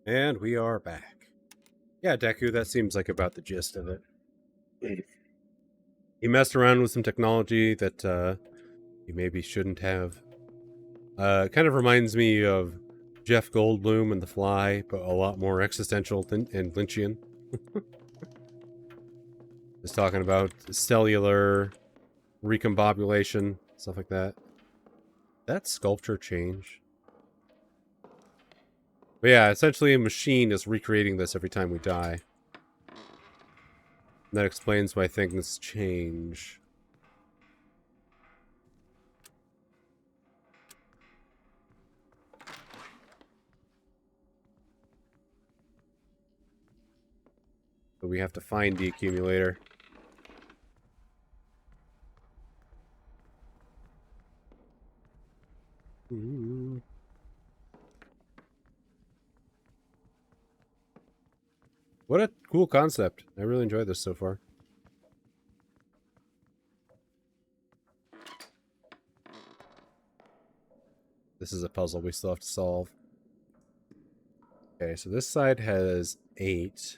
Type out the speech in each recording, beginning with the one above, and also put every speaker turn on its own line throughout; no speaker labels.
And we are back. Yeah, Deku, that seems like about the gist of it. He messed around with some technology that he maybe shouldn't have. Kind of reminds me of Jeff Goldblum and The Fly, but a lot more existential and Lynchian. Just talking about cellular recombobulation, stuff like that. That sculpture change? But yeah, essentially a machine is recreating this every time we die. And that explains why things change. But we have to find the accumulator. What a cool concept. I really enjoyed this so far. This is a puzzle we still have to solve. Okay, so this side has 8.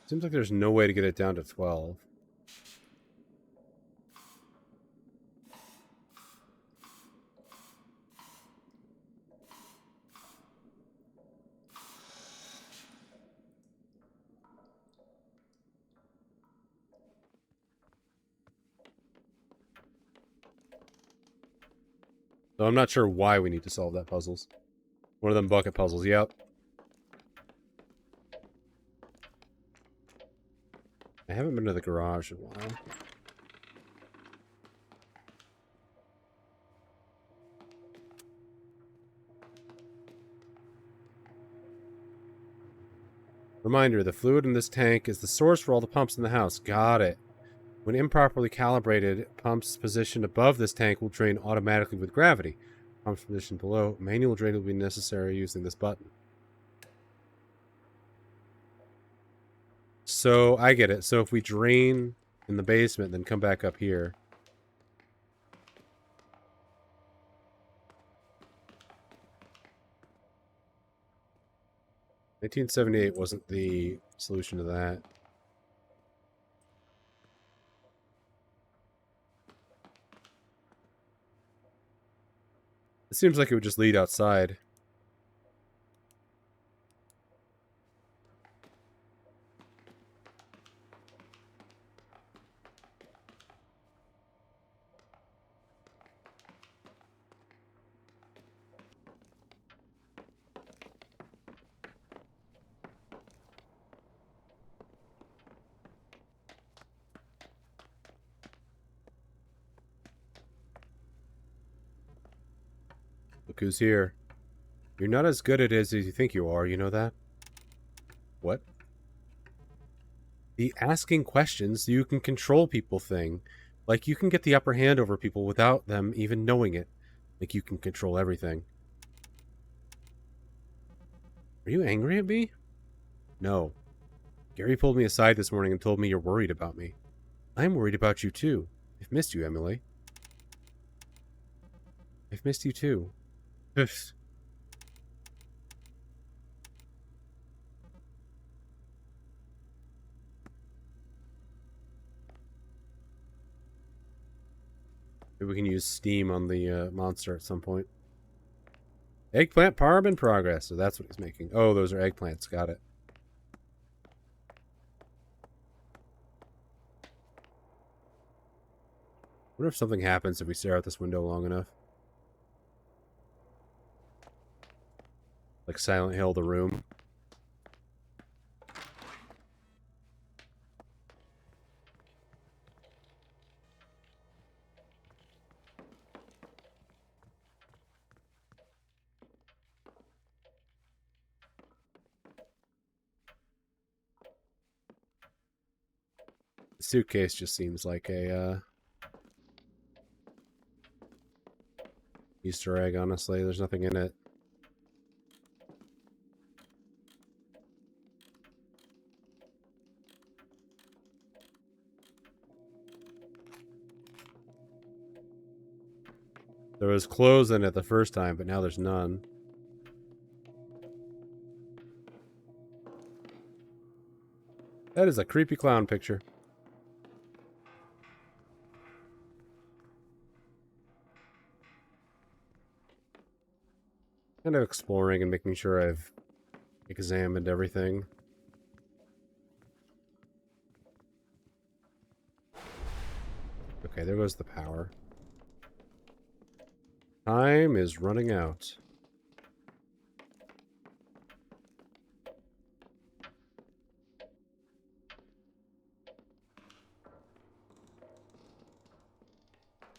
Seems like there's no way to get it down to 12. So I'm not sure why we need to solve that puzzles. One of them bucket puzzles, yep. I haven't been to the garage in a while. Reminder, the fluid in this tank is the source for all the pumps in the house. Got it. When improperly calibrated, pumps positioned above this tank will drain automatically with gravity. Pumps positioned below, manual drain will be necessary using this button. So, I get it. So if we drain in the basement, then come back up here. $1978 wasn't the solution to that. It seems like it would just lead outside. Look who's here. You're not as good at it as you think you are, you know that? What? The asking questions so you can control people thing. Like you can get the upper hand over people without them even knowing it. Like you can control everything. Are you angry at me? No. Gary pulled me aside this morning and told me you're worried about me. I'm worried about you too. I've missed you, Emily. I've missed you too. Maybe we can use steam on the monster at some point. Eggplant parm in progress. So that's what he's making. Oh, those are eggplants. Got it. I wonder if something happens if we stare out this window long enough. Like Silent Hill, The Room. The suitcase just seems like a Easter egg, honestly. There's nothing in it. There was clothes in it the first time, but now there's none. That is a creepy clown picture. Kind of exploring and making sure I've examined everything. Okay, there goes the power. Time is running out.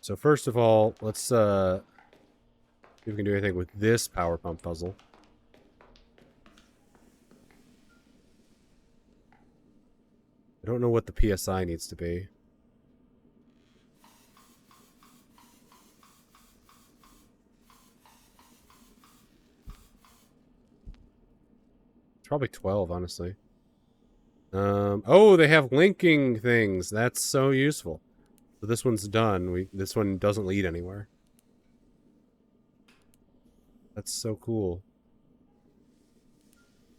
So first of all, let's see if we can do anything with this power pump puzzle. I don't know what the PSI needs to be. It's probably 12, honestly. Oh, they have linking things. That's so useful. So this one's done. This one doesn't lead anywhere. That's so cool.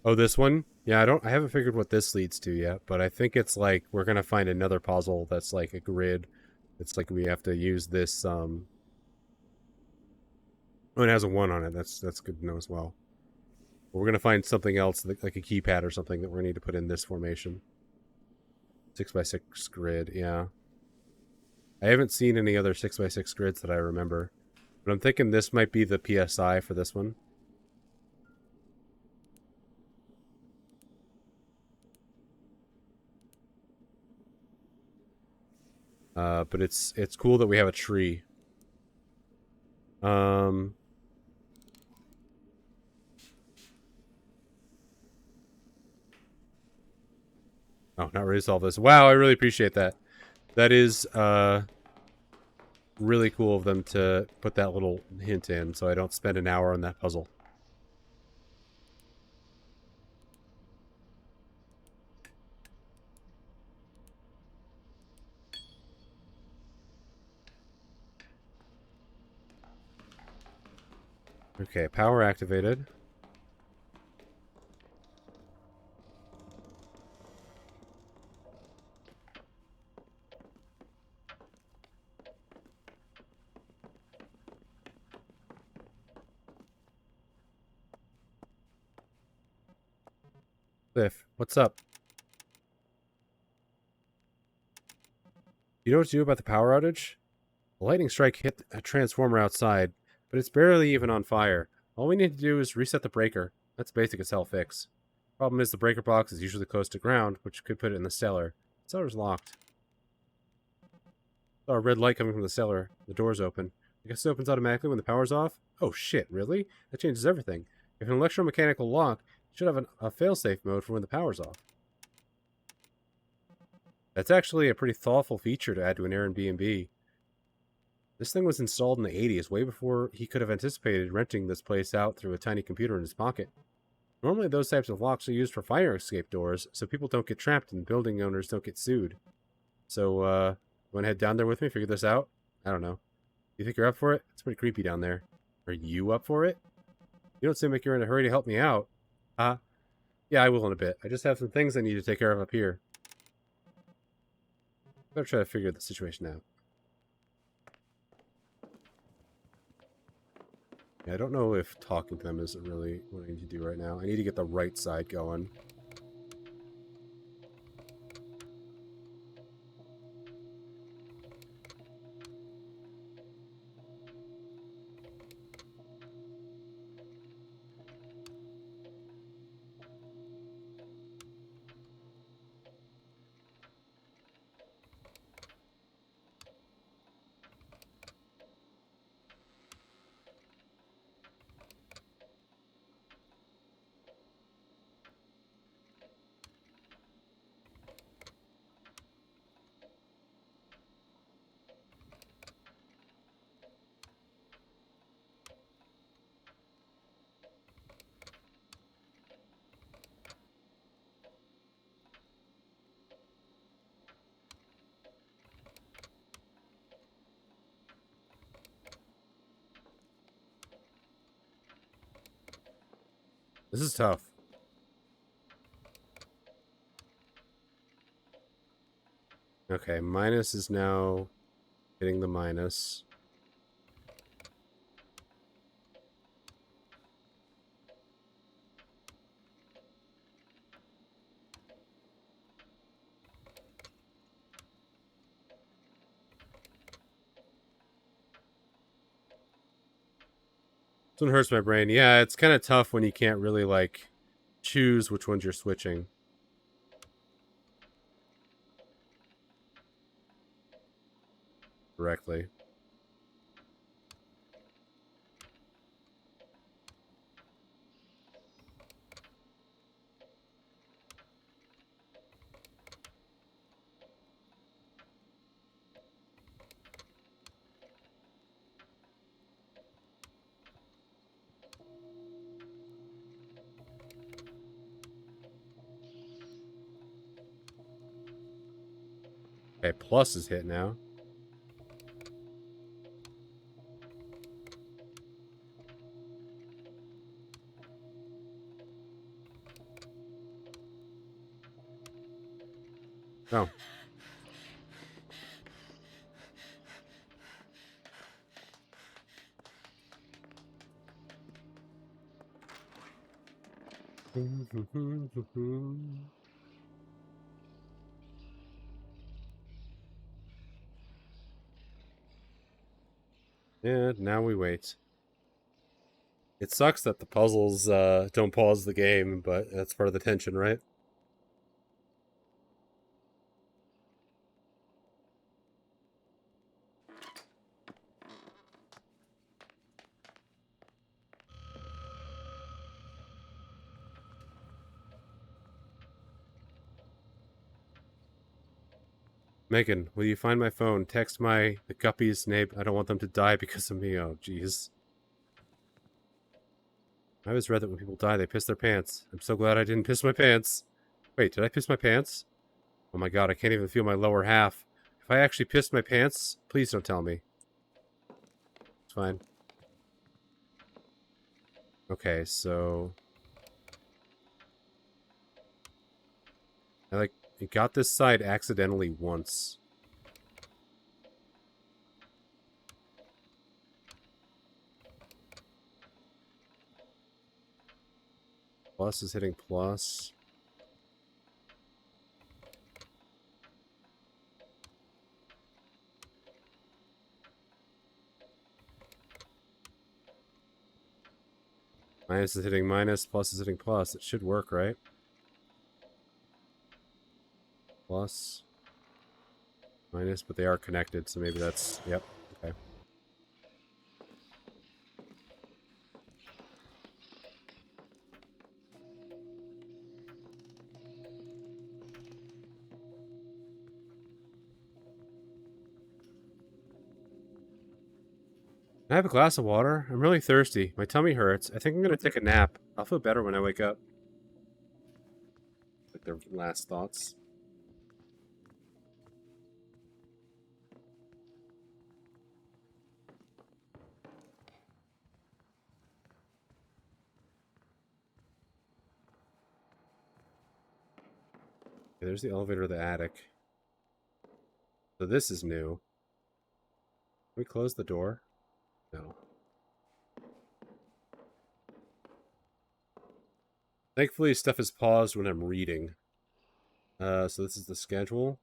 Oh, this one? Yeah, I haven't figured what this leads to yet, but I think it's like we're gonna find another puzzle that's like a grid. It's like we have to use this, oh, it has a 1 on it. That's good to know as well. But we're gonna find something else, like a keypad or something, that we're gonna need to put in this formation. 6x6 grid, yeah. I haven't seen any other 6x6 grids that I remember. But I'm thinking this might be the PSI for this one. But it's cool that we have a tree. Oh, not ready to solve this. Wow, I really appreciate that. That is really cool of them to put that little hint in so I don't spend an hour on that puzzle. Okay, power activated. Cliff, what's up? You know what to do about the power outage? A lightning strike hit a transformer outside, but it's barely even on fire. All we need to do is reset the breaker. That's a basic as hell fix. Problem is the breaker box is usually close to ground, which could put it in the cellar. The cellar's locked. Saw a red light coming from the cellar. The door's open. I guess it opens automatically when the power's off? Oh shit, really? That changes everything. If an electromechanical lock, it should have a failsafe mode for when the power's off. That's actually a pretty thoughtful feature to add to an Airbnb. This thing was installed in the 80s, way before he could have anticipated renting this place out through a tiny computer in his pocket. Normally those types of locks are used for fire escape doors, so people don't get trapped and building owners don't get sued. So, you want to head down there with me, figure this out? I don't know. You think you're up for it? It's pretty creepy down there. Are you up for it? You don't seem like you're in a hurry to help me out. Yeah, I will in a bit. I just have some things I need to take care of up here. Better try to figure the situation out. Yeah, I don't know if talking to them is really what I need to do right now. I need to get the right side going. This is tough. Okay, minus is now hitting the minus. This one hurts my brain. Yeah, it's kind of tough when you can't really, like, choose which ones you're switching correctly. Okay, plus is hit now. Oh. Yeah, now we wait. It sucks that the puzzles don't pause the game, but that's part of the tension, right? Megan, will you find my phone? Text the guppies name. I don't want them to die because of me. Oh, jeez. I always read that when people die, they piss their pants. I'm so glad I didn't piss my pants. Wait, did I piss my pants? Oh my god, I can't even feel my lower half. If I actually pissed my pants, please don't tell me. It's fine. Okay, so... I got this side accidentally once. Plus is hitting plus. Minus is hitting minus, plus is hitting plus. It should work, right? Plus. Minus, but they are connected, so maybe that's... Yep, okay. Can I have a glass of water? I'm really thirsty. My tummy hurts. I think I'm gonna take a nap. I'll feel better when I wake up. Like their last thoughts. Okay, there's the elevator to the attic. So this is new. Can we close the door? No. Thankfully, stuff is paused when I'm reading. So this is the schedule.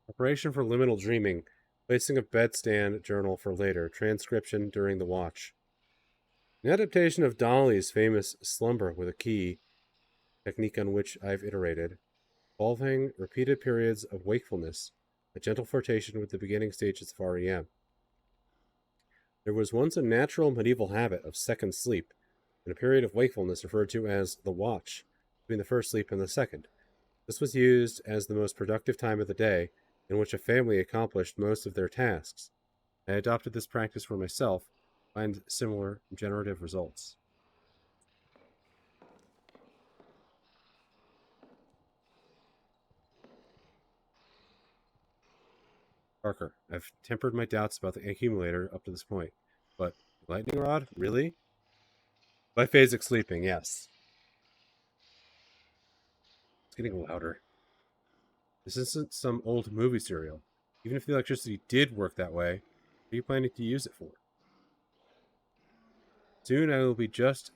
Preparation for liminal dreaming. Placing a bedstand journal for later. Transcription during the watch. An adaptation of Dolly's famous slumber with a key, technique on which I've iterated, involving repeated periods of wakefulness, a gentle flirtation with the beginning stages of REM. There was once a natural medieval habit of second sleep, and a period of wakefulness referred to as the watch, between the first sleep and the second. This was used as the most productive time of the day, in which a family accomplished most of their tasks. I adopted this practice for myself, find similar generative results. Parker, I've tempered my doubts about the accumulator up to this point. But lightning rod? Really? Biphasic sleeping, yes. It's getting louder. This isn't some old movie serial. Even if the electricity did work that way, what are you planning to use it for? Soon I will be just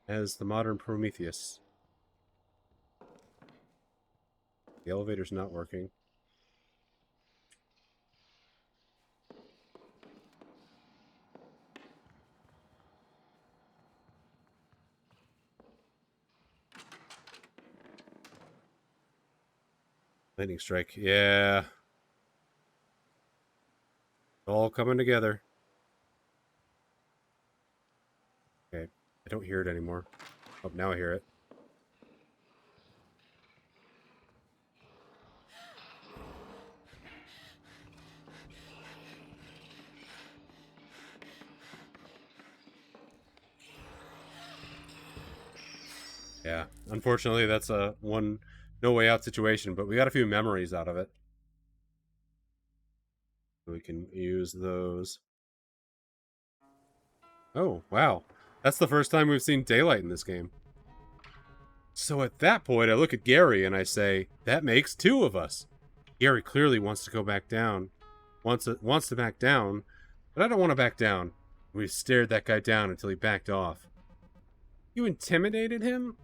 as the modern Prometheus. The elevator's not working. Lightning strike. Yeah. All coming together. Okay. I don't hear it anymore. Oh, now I hear it. Yeah. Unfortunately, that's a one no way out situation, but we got a few memories out of it. We can use those. Oh, wow. That's the first time we've seen daylight in this game. So at that point, I look at Gary and I say, that makes two of us. Gary clearly wants to go back down. Wants to back down, but I don't want to back down. We stared that guy down until he backed off. You intimidated him?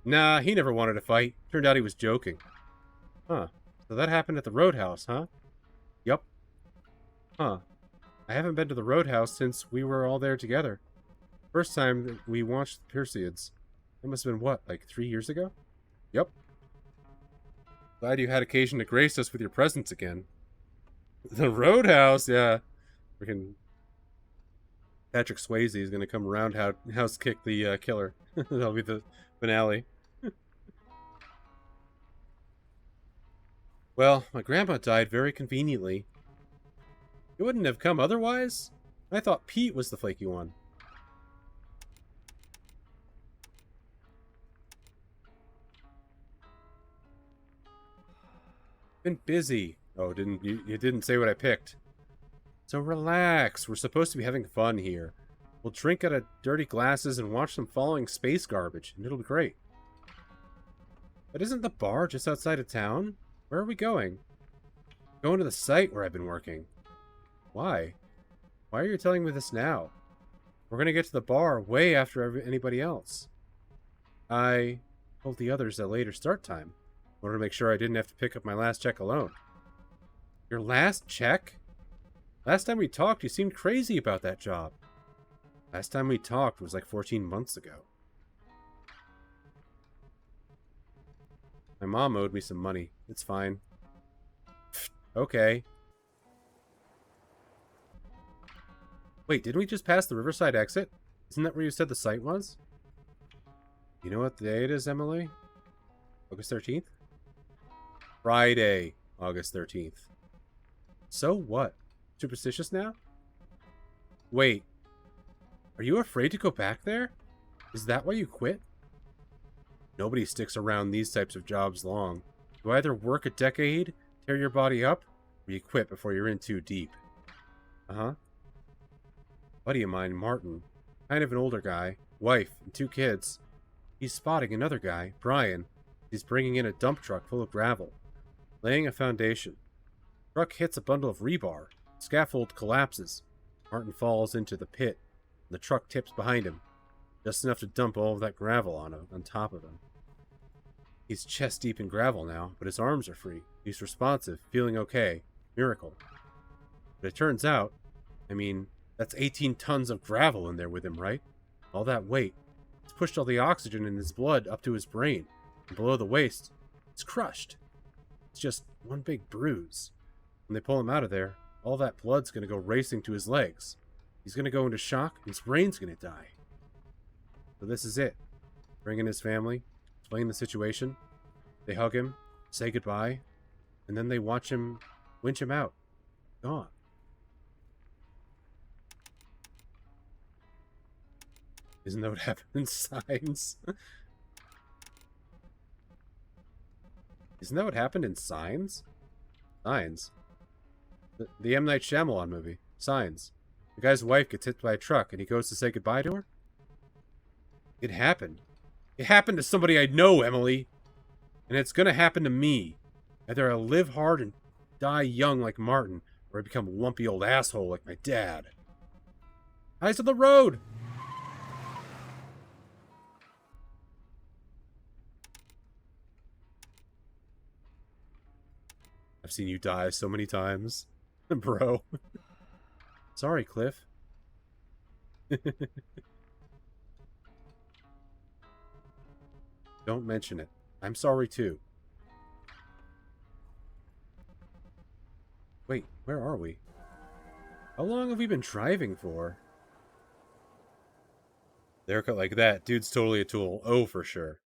Nah, he never wanted to fight. Turned out he was joking. Huh. So that happened at the Roadhouse, huh? Yup. Huh. I haven't been to the Roadhouse since we were all there together. First time we watched the Perseids. It must have been, what, like 3 years ago? Yup. Glad you had occasion to grace us with your presence again. The Roadhouse, yeah. Freaking Patrick Swayze is going to come roundhouse kick the killer. That'll be the finale. Well, my grandpa died very conveniently. It wouldn't have come otherwise? I thought Pete was the flaky one. Been busy. Oh, you didn't say what I picked. So relax. We're supposed to be having fun here. We'll drink out of dirty glasses and watch some falling space garbage, and it'll be great. But isn't the bar just outside of town? Where are we going? Going to the site where I've been working. Why? Why are you telling me this now? We're going to get to the bar way after anybody else. I told the others a later start time. I wanted to make sure I didn't have to pick up my last check alone. Your last check? Last time we talked, you seemed crazy about that job. Last time we talked was like 14 months ago. My mom owed me some money. It's fine. Okay. Wait, didn't we just pass the Riverside exit? Isn't that where you said the site was? You know what day it is, Emily? August 13th? Friday, August 13th. So what? Superstitious now? Wait. Are you afraid to go back there? Is that why you quit? Nobody sticks around these types of jobs long. You either work a decade, tear your body up, or you quit before you're in too deep. Uh-huh. Buddy of mine, Martin, kind of an older guy, wife, and 2 kids. He's spotting another guy, Brian. He's bringing in a dump truck full of gravel, laying a foundation. Truck hits a bundle of rebar. Scaffold collapses. Martin falls into the pit, and the truck tips behind him, just enough to dump all of that gravel on top of him. He's chest deep in gravel now, but his arms are free. He's responsive, feeling okay. Miracle. But it turns out, that's 18 tons of gravel in there with him, right? All that weight. It's pushed all the oxygen in his blood up to his brain. And below the waist, it's crushed. It's just one big bruise. When they pull him out of there, all that blood's going to go racing to his legs. He's going to go into shock, and his brain's going to die. So this is it. Bring in his family, explain the situation. They hug him, say goodbye, and then they watch him winch him out. Gone. Isn't that what happened in Signs? Isn't that what happened in Signs? Signs. The M. Night Shyamalan movie. Signs. The guy's wife gets hit by a truck and he goes to say goodbye to her? It happened. It happened to somebody I know, Emily. And it's gonna happen to me. Either I live hard and die young like Martin, or I become a lumpy old asshole like my dad. Eyes on the road! I've seen you die so many times. Bro. Sorry, Cliff. Don't mention it. I'm sorry, too. Wait, where are we? How long have we been driving for? Haircut like that, dude's totally a tool. Oh, for sure.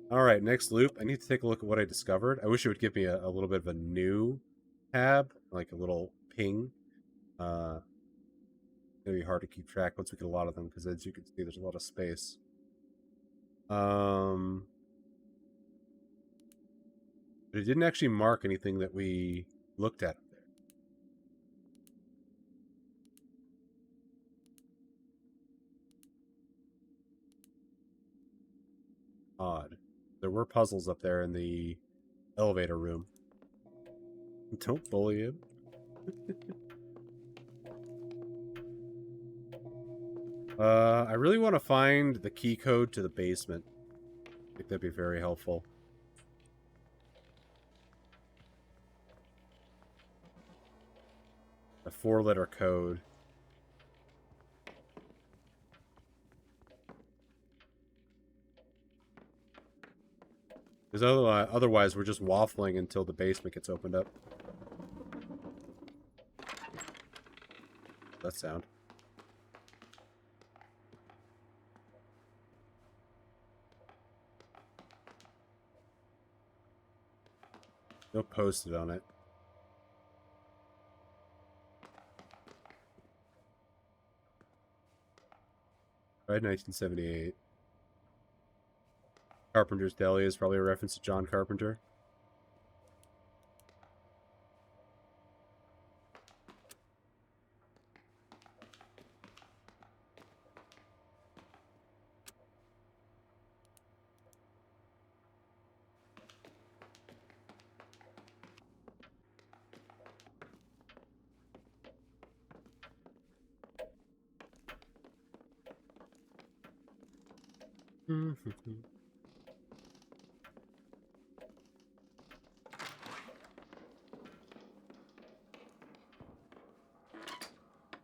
Alright, next loop. I need to take a look at what I discovered. I wish it would give me a little bit of a new tab, like a little ping. It's gonna be hard to keep track once we get a lot of them, because as you can see, there's a lot of space. But it didn't actually mark anything that we looked at there. Odd. There were puzzles up there in the elevator room. Don't bully him. I really want to find the key code to the basement. I think that'd be very helpful. A 4-letter code. Because otherwise, we're just waffling until the basement gets opened up. That sound. No post-it on it. Right, 1978. Carpenter's Deli is probably a reference to John Carpenter.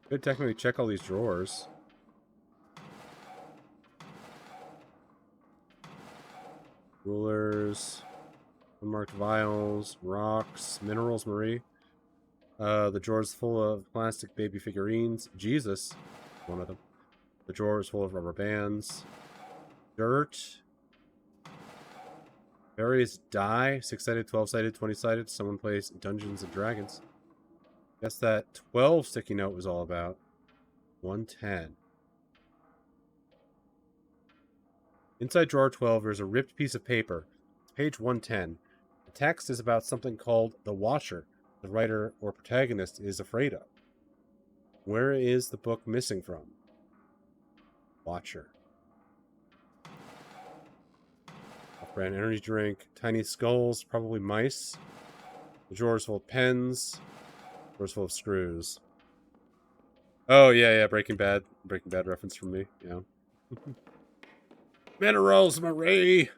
Could technically check all these drawers. Rulers, unmarked vials, rocks, minerals, Marie. The drawer's full of plastic baby figurines. Jesus, one of them. The drawer is full of rubber bands. Dirt. Various die. 6-sided, 12-sided, 20-sided. Someone plays Dungeons and Dragons. Guess that 12 sticky note was all about. 110. Inside drawer 12, there's a ripped piece of paper. It's page 110. The text is about something called the Watcher, the writer or protagonist is afraid of. Where is the book missing from? Watcher. Off-brand energy drink. Tiny skulls, probably mice. The drawer's full of pens. The drawer's full of screws. Oh, yeah, Breaking Bad. Breaking Bad reference from me, yeah. Minerals, Marie!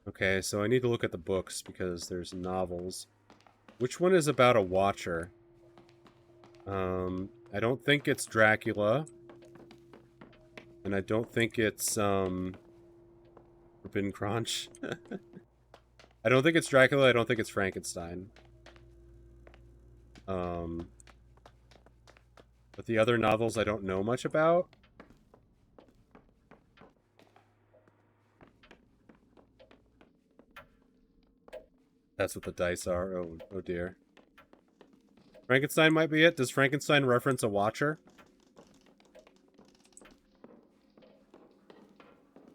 Okay, so I need to look at the books because there's novels. Which one is about a watcher? I don't think it's Dracula. And I don't think it's, Forbidden Crunch. I don't think it's Dracula, I don't think it's Frankenstein. But the other novels I don't know much about. That's what the dice are. Oh dear. Frankenstein might be it. Does Frankenstein reference a Watcher?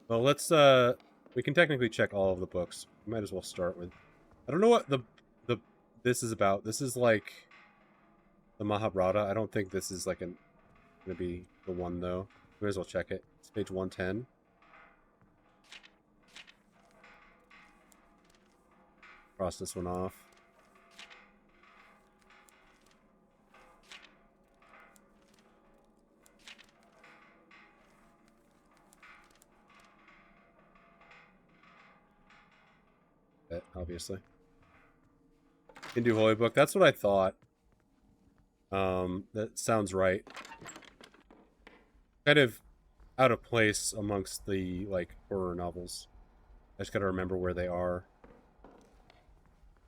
Well, let's, we can technically check all of the books. We might as well start with... I don't know what this is about. This is like the Mahabharata. I don't think this is like gonna be the one, though. Might as well check it. It's page 110. Cross this one off. Obviously. Hindu Holy Book. That's what I thought. That sounds right. Kind of out of place amongst the, like, horror novels. I just gotta remember where they are.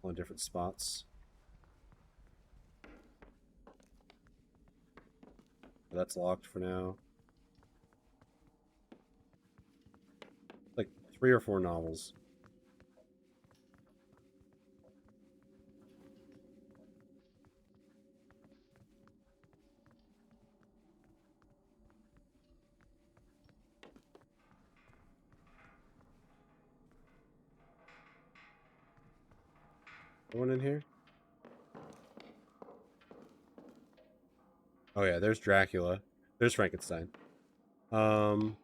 On different spots. That's locked for now. Like 3 or 4 novels. One in here? Oh yeah, there's Dracula. There's Frankenstein. Probably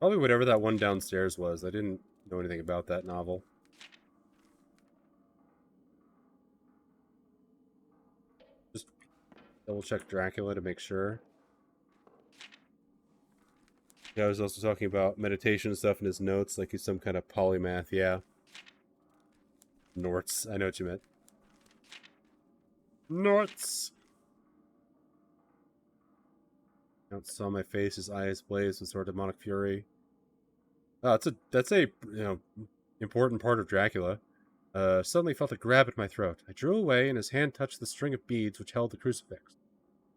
whatever that one downstairs was. I didn't know anything about that novel. Just double check Dracula to make sure. Yeah, I was also talking about meditation stuff in his notes, like he's some kind of polymath, yeah. Norts, I know what you meant. Norts! Count saw my face, his eyes blazed with sort of demonic fury. Oh, that's a important part of Dracula. Suddenly felt a grab at my throat. I drew away, and his hand touched the string of beads which held the crucifix.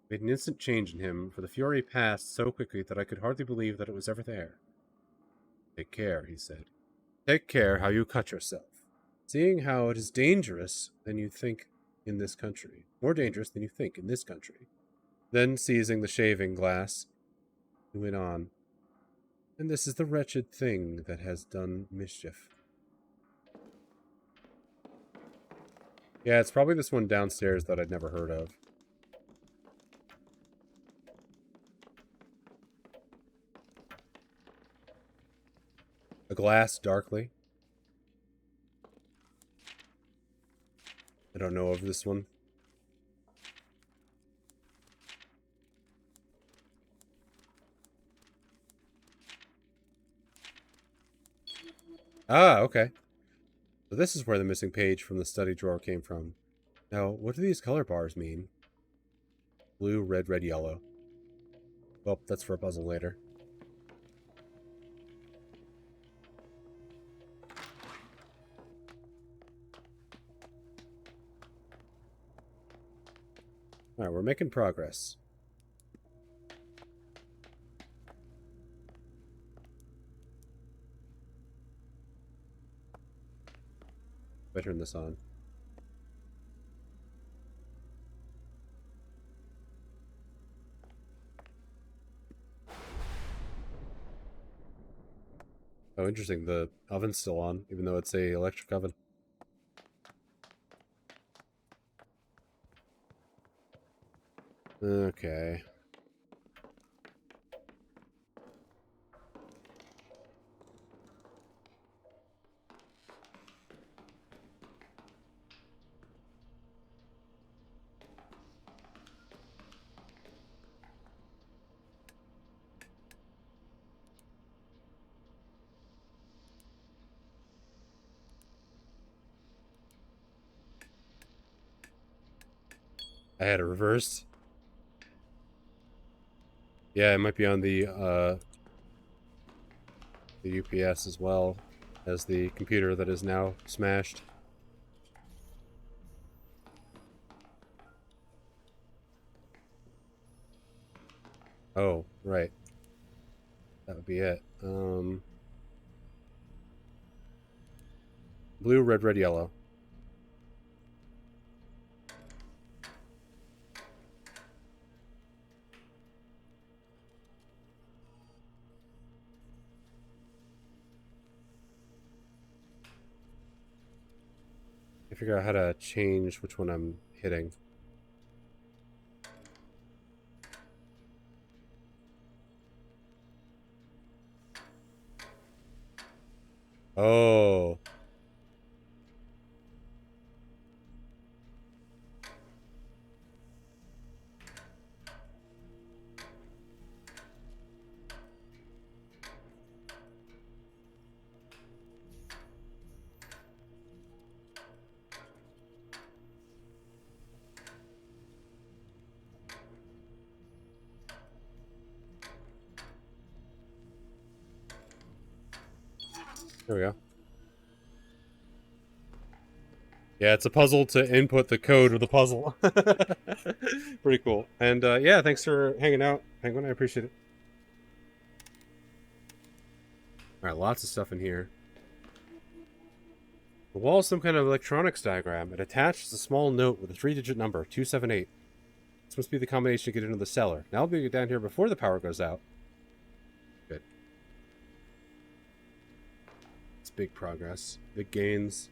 It made an instant change in him, for the fury passed so quickly that I could hardly believe that it was ever there. Take care, he said. Take care how you cut yourself. Seeing how it is dangerous than you think in this country. More dangerous than you think in this country. Then, seizing the shaving glass, he went on. And this is the wretched thing that has done mischief. Yeah, it's probably this one downstairs that I'd never heard of. A glass darkly. I don't know of this one. Ah, okay. So this is where the missing page from the study drawer came from. Now, what do these color bars mean? Blue, red, red, yellow. Well, that's for a puzzle later. Alright, we're making progress. If I turn this on. Oh, interesting. The oven's still on, even though it's a electric oven. Okay. I had it reversed. Yeah, it might be on the UPS as well as the computer that is now smashed. Oh, right. That would be it. Blue, red, red, yellow. I figure out how to change which one I'm hitting. Oh. There we go. Yeah, it's a puzzle to input the code of the puzzle. Pretty cool. And yeah, thanks for hanging out, Penguin. I appreciate it. All right, lots of stuff in here. The wall is some kind of electronics diagram. It attaches a small note with a 3-digit number, 278. This must be the combination to get into the cellar. Now we'll get down here before the power goes out. Good. It's big progress. Big gains.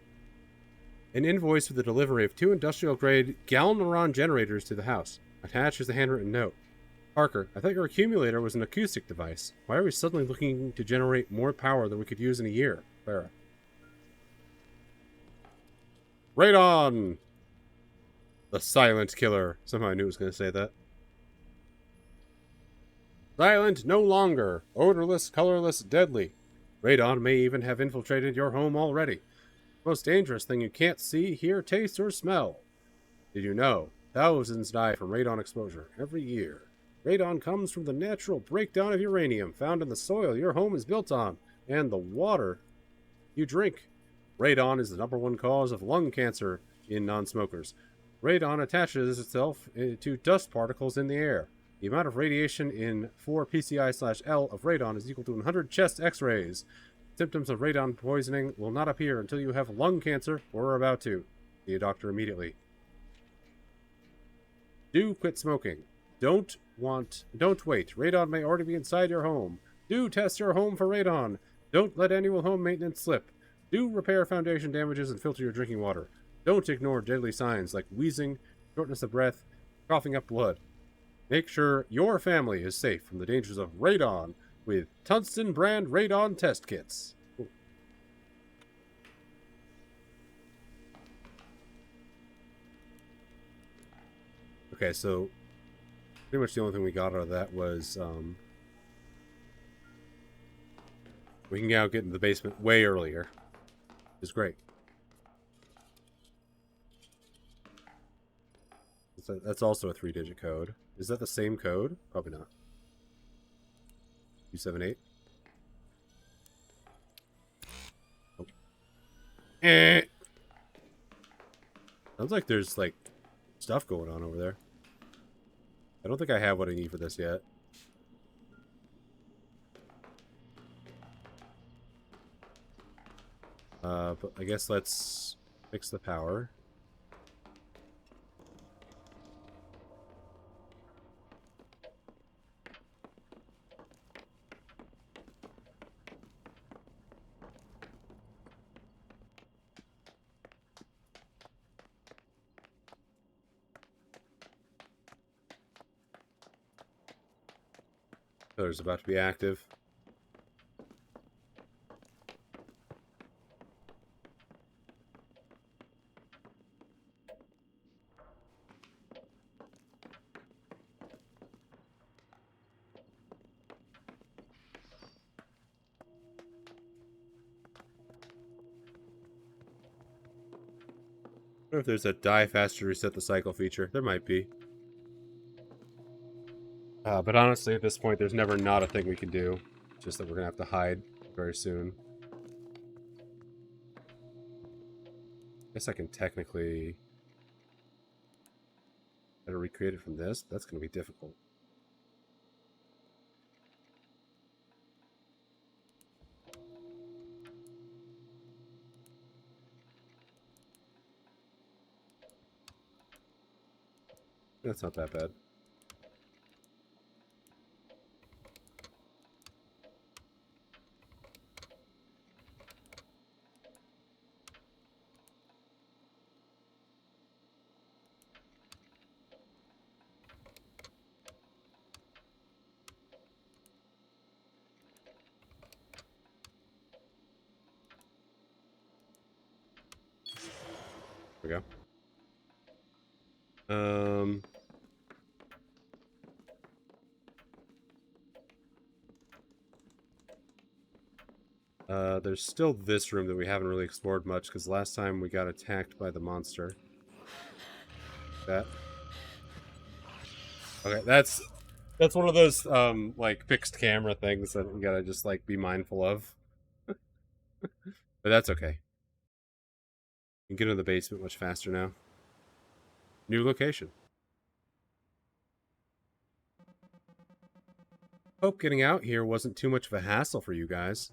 An invoice for the delivery of 2 industrial-grade Galneron generators to the house. Attached is a handwritten note. Parker, I thought your accumulator was an acoustic device. Why are we suddenly looking to generate more power than we could use in a year? Clara. Radon! The silent killer. Somehow I knew it was going to say that. Silent no longer. Odorless, colorless, deadly. Radon may even have infiltrated your home already. Most dangerous thing you can't see, hear, taste, or smell. Did you know? Thousands die from radon exposure every year. Radon comes from the natural breakdown of uranium found in the soil your home is built on and the water you drink. Radon is the #1 cause of lung cancer in non-smokers. Radon attaches itself to dust particles in the air. The amount of radiation in 4 psi/L of radon is equal to 100 chest x-rays. Symptoms of radon poisoning will not appear until you have lung cancer or are about to. See a doctor immediately. Do quit smoking. Don't wait. Radon may already be inside your home. Do test your home for radon. Don't let annual home maintenance slip. Do repair foundation damages and filter your drinking water. Don't ignore deadly signs like wheezing, shortness of breath, coughing up blood. Make sure your family is safe from the dangers of radon with Tungsten brand radon test kits. Ooh. Okay, so pretty much the only thing we got out of that was we can now get into the basement way earlier. It's great. That's also a 3-digit code. Is that the same code? Probably not. 278. Oh. Sounds like there's like stuff going on over there. I don't think I have what I need for this yet. But I guess let's fix the power. Pillar's about to be active. I wonder if there's a die faster reset the cycle feature. There might be. But honestly, at this point, there's never not a thing we can do. It's just that we're going to have to hide very soon. Guess I can technically try to recreate it from this. That's going to be difficult. That's not that bad. There we go. There's still this room that we haven't really explored much, because last time we got attacked by the monster. That. Okay, that's one of those, like, fixed camera things that we gotta just, like, be mindful of. But that's okay. You can get in the basement much faster now. New location. Hope getting out here wasn't too much of a hassle for you guys.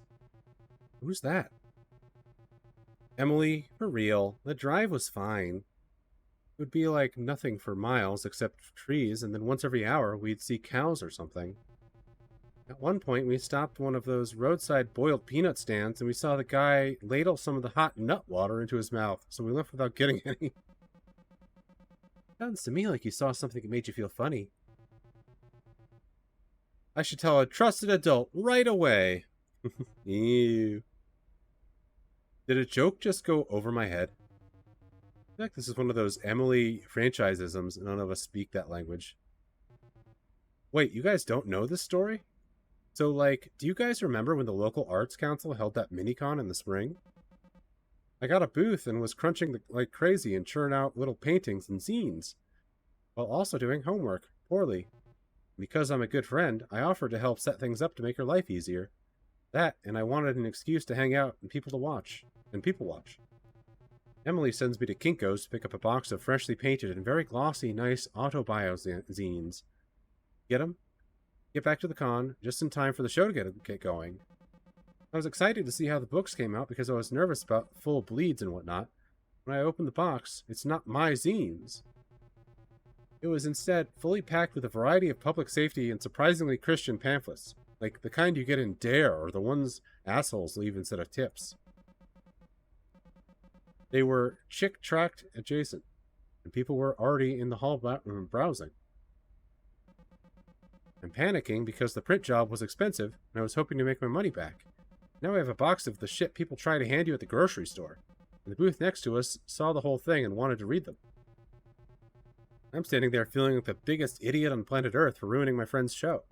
Who's that? Emily, for real. The drive was fine. It would be like nothing for miles except trees, and then once every hour we'd see cows or something. At one point, we stopped one of those roadside boiled peanut stands, and we saw the guy ladle some of the hot nut water into his mouth, so we left without getting any. Sounds to me like you saw something that made you feel funny. I should tell a trusted adult right away. Ew. Did a joke just go over my head? I feel like this is one of those Emily franchise-isms, and none of us speak that language. Wait, you guys don't know this story? So, like, do you guys remember when the local arts council held that mini-con in the spring? I got a booth and was crunching like crazy and churning out little paintings and zines, while also doing homework, poorly. Because I'm a good friend, I offered to help set things up to make her life easier. That, and I wanted an excuse to hang out and people watch. Emily sends me to Kinko's to pick up a box of freshly painted and very glossy, nice autobio zines. Get them? Get back to the con, just in time for the show to get going. I was excited to see how the books came out because I was nervous about full bleeds and whatnot. When I opened the box, it's not my zines. It was instead fully packed with a variety of public safety and surprisingly Christian pamphlets, like the kind you get in Dare or the ones assholes leave instead of tips. They were chick-tract adjacent, and people were already in the hall browsing. I'm panicking because the print job was expensive, and I was hoping to make my money back. Now I have a box of the shit people try to hand you at the grocery store, and the booth next to us saw the whole thing and wanted to read them. I'm standing there feeling like the biggest idiot on planet Earth for ruining my friend's show.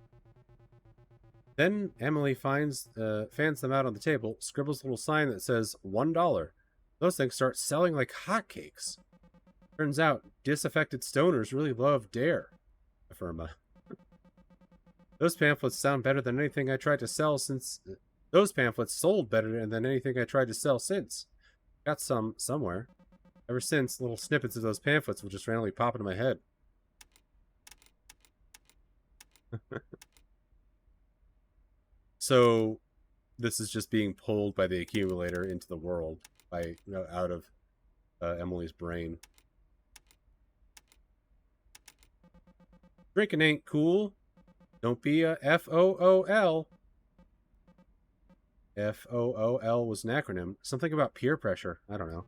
Then Emily fans them out on the table, scribbles a little sign that says $1. Those things start selling like hotcakes. Turns out, disaffected stoners really love Dare. Affirma. Those pamphlets sound better than anything I tried to sell since... Those pamphlets sold better than anything I tried to sell since. Got some somewhere. Ever since, little snippets of those pamphlets will just randomly pop into my head. So, this is just being pulled by the accumulator into the world, by out of Emily's brain. Drinking ain't cool. Don't be a FOOL. FOOL was an acronym. Something about peer pressure. I don't know.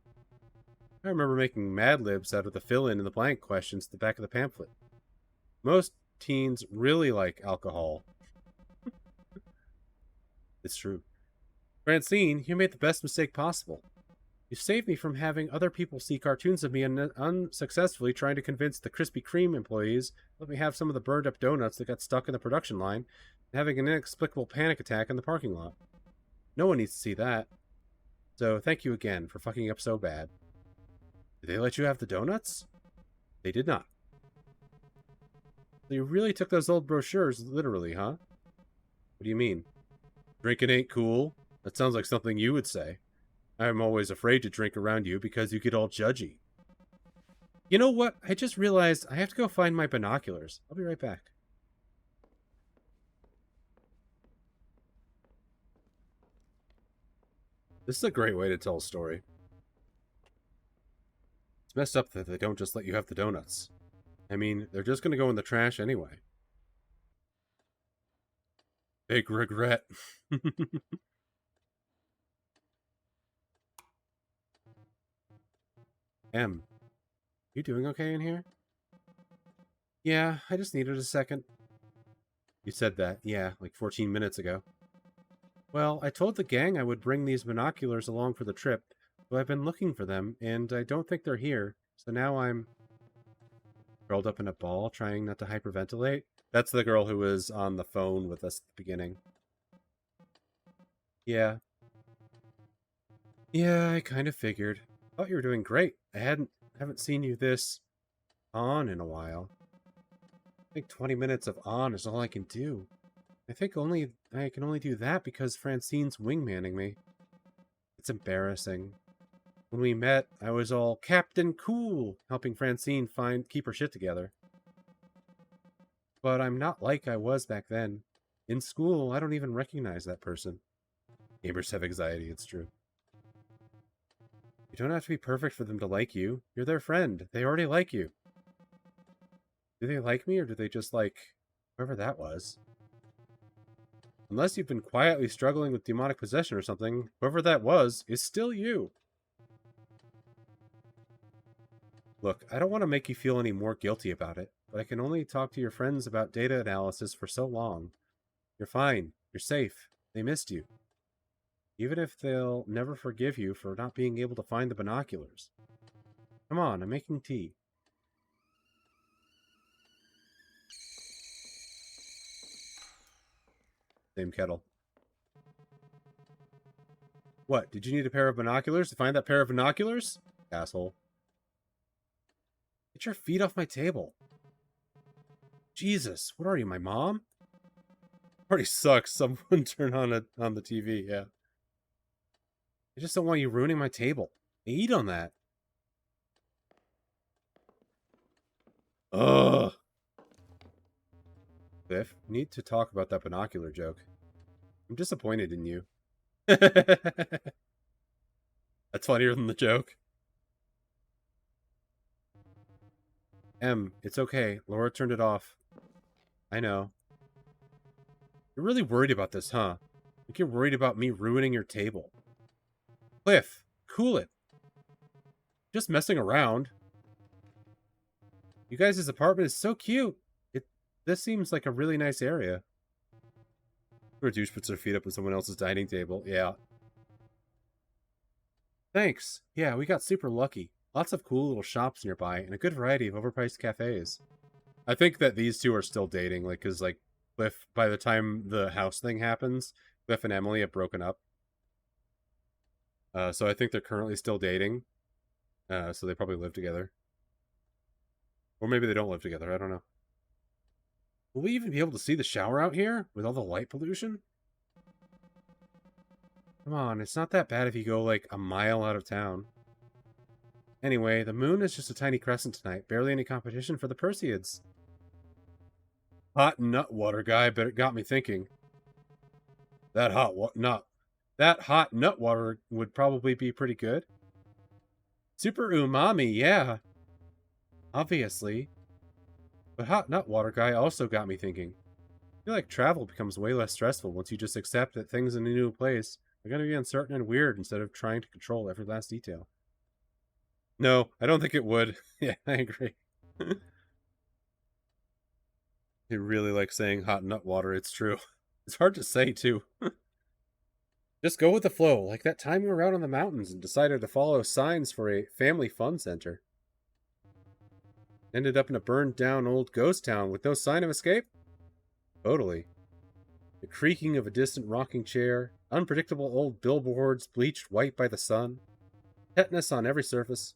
I remember making Mad Libs out of the fill-in and the blank questions at the back of the pamphlet. Most teens really like alcohol. It's true. Francine, you made the best mistake possible. You saved me from having other people see cartoons of me and unsuccessfully trying to convince the Krispy Kreme employees let me have some of the burned up donuts that got stuck in the production line and having an inexplicable panic attack in the parking lot. No one needs to see that. So thank you again for fucking up so bad. Did they let you have the donuts? They did not. So you really took those old brochures literally, huh? What do you mean? Drinking ain't cool? That sounds like something you would say. I'm always afraid to drink around you because you get all judgy. You know what? I just realized I have to go find my binoculars. I'll be right back. This is a great way to tell a story. It's messed up that they don't just let you have the donuts. I mean, they're just gonna go in the trash anyway. Big regret. M, you doing okay in here? Yeah, I just needed a second. You said that, yeah, like 14 minutes ago. Well, I told the gang I would bring these binoculars along for the trip, so I've been looking for them, and I don't think they're here. So now I'm curled up in a ball, trying not to hyperventilate. That's the girl who was on the phone with us at the beginning. Yeah. Yeah, I kind of figured. Thought you were doing great. Haven't seen you this on in a while. I think 20 minutes of on is all I can do. I can only do that because Francine's wingmanning me. It's embarrassing. When we met, I was all Captain Cool, helping Francine keep her shit together. But I'm not like I was back then. In school, I don't even recognize that person. Gamers have anxiety, it's true. You don't have to be perfect for them to like you. You're their friend. They already like you. Do they like me, or do they just like whoever that was? Unless you've been quietly struggling with demonic possession or something, whoever that was is still you. Look, I don't want to make you feel any more guilty about it, but I can only talk to your friends about data analysis for so long. You're fine. You're safe. They missed you. Even if they'll never forgive you for not being able to find the binoculars. Come on, I'm making tea. Same kettle. What, did you need a pair of binoculars to find that pair of binoculars? Asshole. Get your feet off my table. Jesus, what are you, my mom? Already sucks. Someone turn on the TV, yeah. I just don't want you ruining my table. I eat on that. Ugh. Biff, we need to talk about that binocular joke. I'm disappointed in you. That's funnier than the joke. M, it's okay. Laura turned it off. I know. You're really worried about this, huh? Like you're worried about me ruining your table. Cliff, cool it. Just messing around. You guys' apartment is so cute. This seems like a really nice area. Where a douche puts their feet up at someone else's dining table. Yeah. Thanks. Yeah, we got super lucky. Lots of cool little shops nearby, and a good variety of overpriced cafes. I think that these two are still dating, like, because, like, Cliff, by the time the house thing happens, Cliff and Emily have broken up. So I think they're currently still dating. So they probably live together. Or maybe they don't live together, I don't know. Will we even be able to see the shower out here, with all the light pollution? Come on, it's not that bad if you go, like, a mile out of town. Anyway, the moon is just a tiny crescent tonight, barely any competition for the Perseids. Hot nut water guy, but it got me thinking. That hot nut water would probably be pretty good. Super umami, yeah. Obviously. But hot nut water guy also got me thinking. I feel like travel becomes way less stressful once you just accept that things in a new place are going to be uncertain and weird instead of trying to control every last detail. No, I don't think it would. Yeah, I agree. You really like saying hot nut water, it's true. It's hard to say, too. Just go with the flow, like that time we were out on the mountains and decided to follow signs for a family fun center. Ended up in a burned down old ghost town with no sign of escape? Totally. The creaking of a distant rocking chair, unpredictable old billboards bleached white by the sun, tetanus on every surface.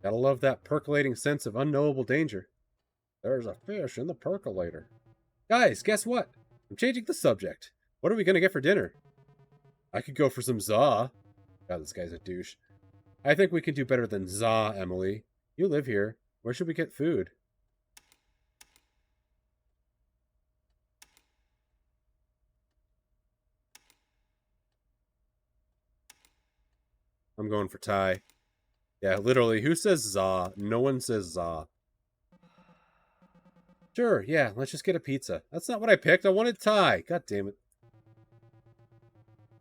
Gotta love that percolating sense of unknowable danger. There's a fish in the percolator. Guys, guess what? I'm changing the subject. What are we gonna get for dinner? I could go for some za. God, this guy's a douche. I think we can do better than za, Emily. You live here. Where should we get food? I'm going for Thai. Yeah, literally, who says za? No one says za. Sure, yeah, let's just get a pizza. That's not what I picked. I wanted Thai. God damn it.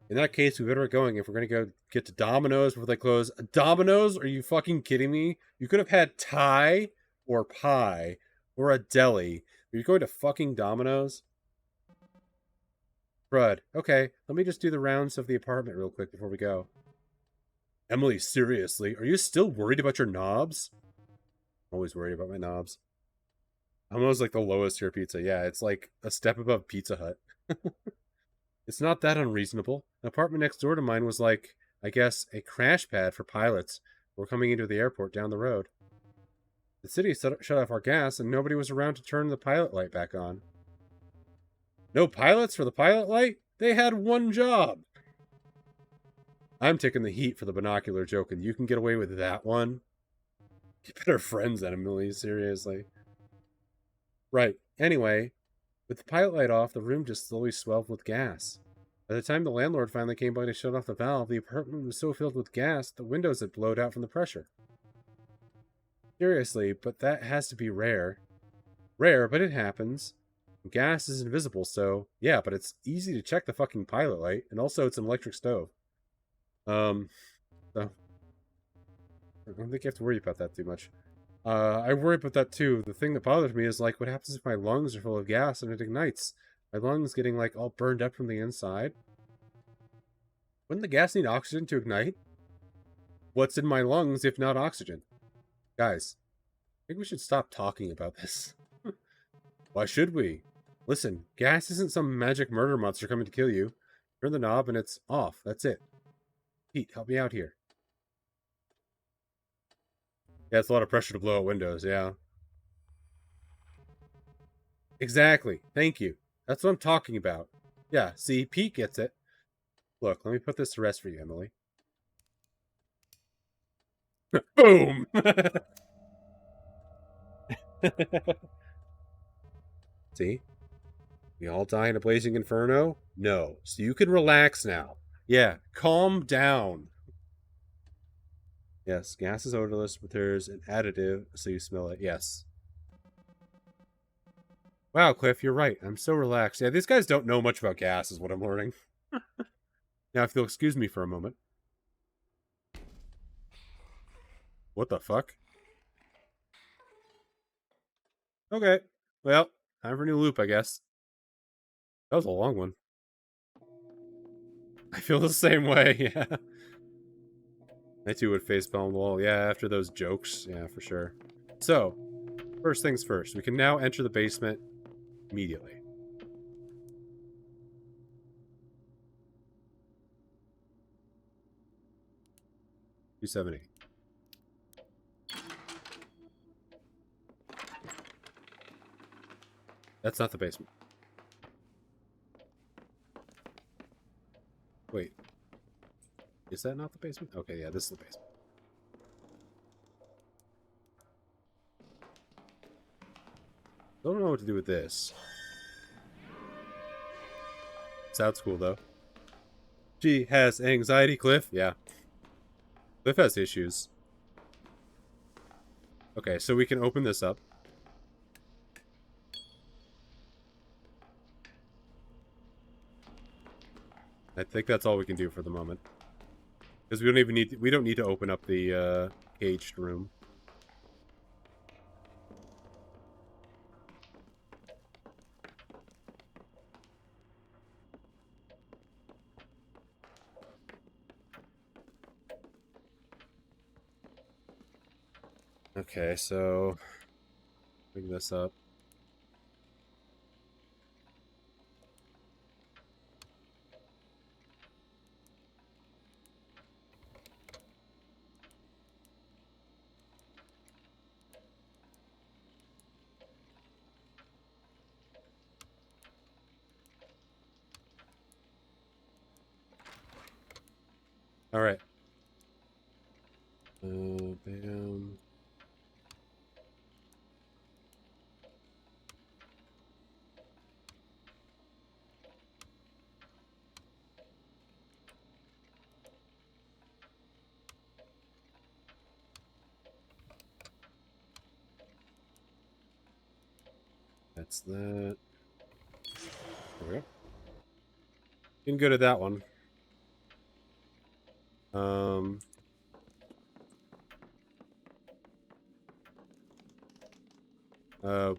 In that case, we better get going if we're going to go get to Domino's before they close. Domino's? Are you fucking kidding me? You could have had Thai or pie or a deli. Are you going to fucking Domino's? Crud. Okay, let me just do the rounds of the apartment real quick before we go. Emily, seriously, are you still worried about your knobs? I'm always worried about my knobs. Almost like the lowest tier pizza. Yeah, it's like a step above Pizza Hut. It's not that unreasonable. An apartment next door to mine was like, I guess, a crash pad for pilots who were coming into the airport down the road. The city shut off our gas, and nobody was around to turn the pilot light back on. No pilots for the pilot light? They had one job. I'm taking the heat for the binocular joke, and you can get away with that one? Get better friends than Emily, seriously. Right. Anyway, with the pilot light off, the room just slowly swelled with gas. By the time the landlord finally came by to shut off the valve, the apartment was so filled with gas, the windows had blowed out from the pressure. Seriously, but that has to be rare. Rare, but it happens. Gas is invisible, so yeah, but it's easy to check the fucking pilot light, and also it's an electric stove. So I don't think you have to worry about that too much. I worry about that too. The thing that bothers me is like, what happens if my lungs are full of gas and it ignites? My lungs getting like all burned up from the inside. Wouldn't the gas need oxygen to ignite? What's in my lungs if not oxygen? Guys, I think we should stop talking about this. Why should we? Listen, gas isn't some magic murder monster coming to kill you. Turn the knob and it's off. That's it. Pete, help me out here. Yeah, it's a lot of pressure to blow out windows, yeah. Exactly. Thank you. That's what I'm talking about. Yeah, see, Pete gets it. Look, let me put this to rest for you, Emily. Boom! See? We all die in a blazing inferno? No. So you can relax now. Yeah, calm down. Yes, gas is odorless, but there's an additive, so you smell it. Yes. Wow, Cliff, you're right. I'm so relaxed. Yeah, these guys don't know much about gas, is what I'm learning. Now, if you'll excuse me for a moment. What the fuck? Okay. Well, time for a new loop, I guess. That was a long one. I feel the same way, yeah. I too would facepalm the wall. Yeah, after those jokes. Yeah, for sure. So, first things first. We can now enter the basement immediately. 270. That's not the basement. Wait. Is that not the basement? Okay, yeah, this is the basement. Don't know what to do with this. Sounds cool, though. She has anxiety, Cliff? Yeah. Cliff has issues. Okay, so we can open this up. I think that's all we can do for the moment. Because we don't need to open up the caged room. Okay, so bring this up. All right. Bam. That's that. There we go. Getting good at that one.